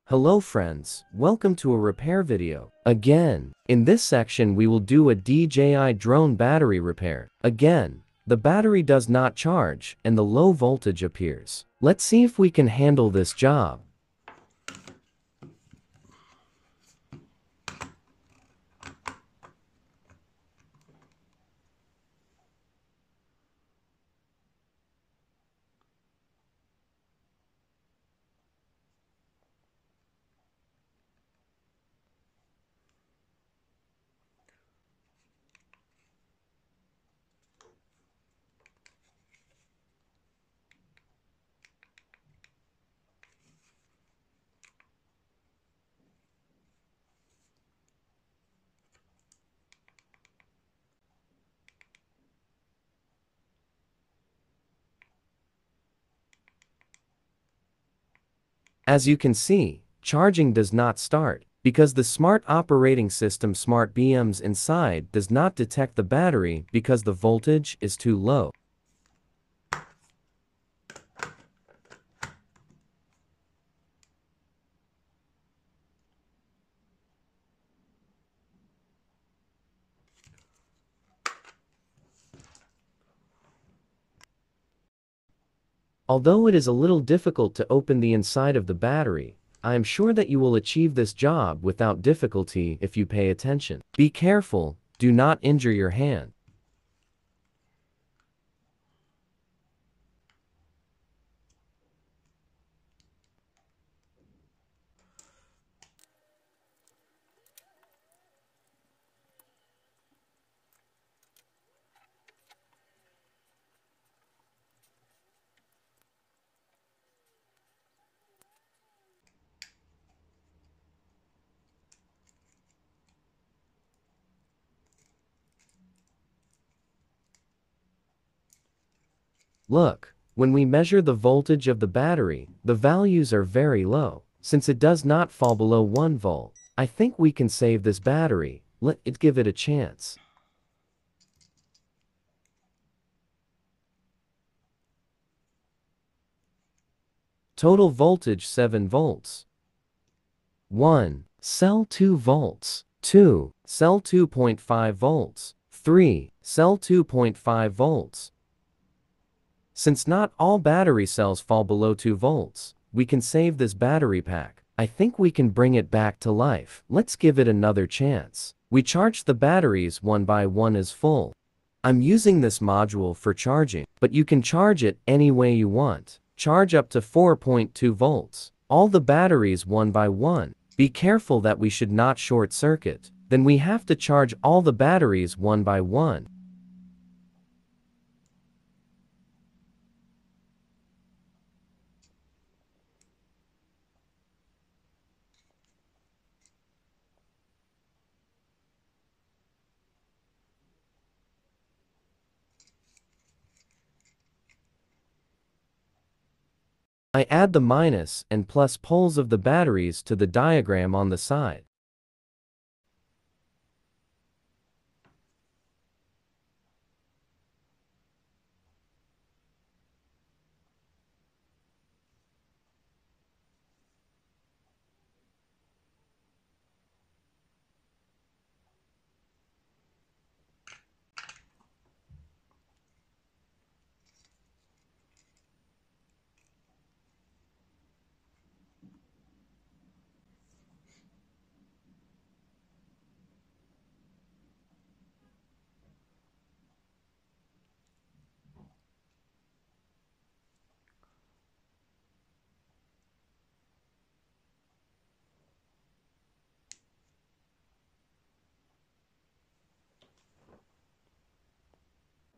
Hello friends, welcome to a repair video. Again, in this section we will do a DJI drone battery repair. Again, the battery does not charge and the low voltage appears. Let's see if we can handle this job. As you can see, charging does not start, because the smart operating system SMBus inside does not detect the battery because the voltage is too low. Although it is a little difficult to open the inside of the battery, I am sure that you will achieve this job without difficulty if you pay attention. Be careful, do not injure your hand. Look, when we measure the voltage of the battery, the values are very low. Since it does not fall below 1 volt, I think we can save this battery. Let it give it a chance. Total voltage 7 volts. 1. Cell 2 volts. 2. Cell 2.5 volts. 3. Cell 2.5 volts. Since not all battery cells fall below 2 volts, we can save this battery pack. I think we can bring it back to life. Let's give it another chance. We charge the batteries one by one as full. I'm using this module for charging, but you can charge it any way you want. Charge up to 4.2 volts. All the batteries one by one. Be careful that we should not short circuit. Then we have to charge all the batteries one by one. I add the minus and plus poles of the batteries to the diagram on the side.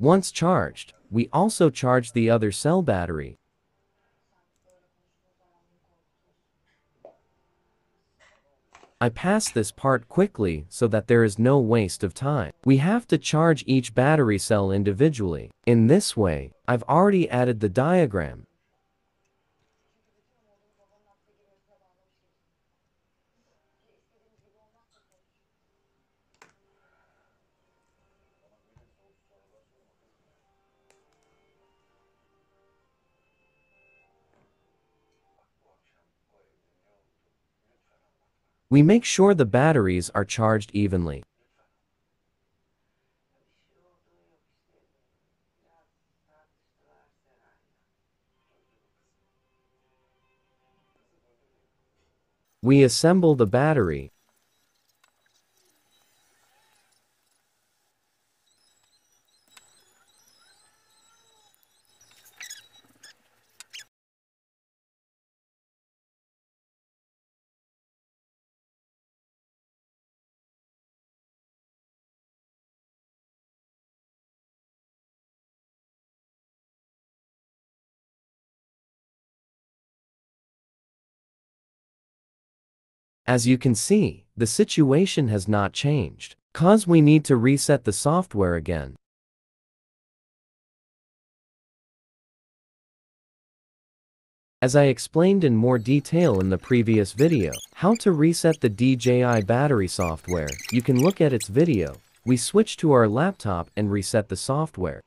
Once charged, we also charge the other cell battery. I pass this part quickly so that there is no waste of time. We have to charge each battery cell individually. In this way, I've already added the diagram. We make sure the batteries are charged evenly. We assemble the battery. As you can see, the situation has not changed, cause we need to reset the software again. As I explained in more detail in the previous video, how to reset the DJI battery software, you can look at its video. We switch to our laptop and reset the software.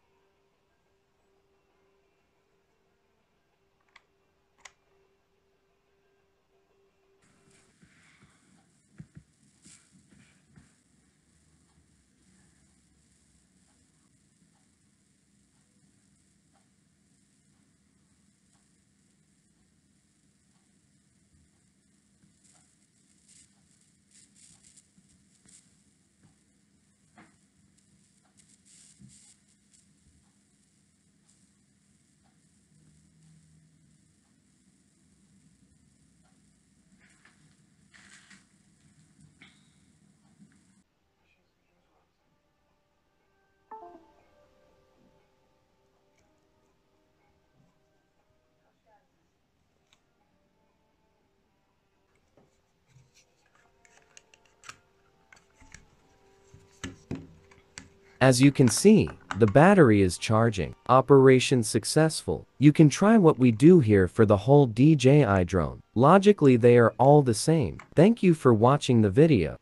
As you can see, the battery is charging. Operation successful. You can try what we do here for the whole DJI drone. Logically they are all the same. Thank you for watching the video.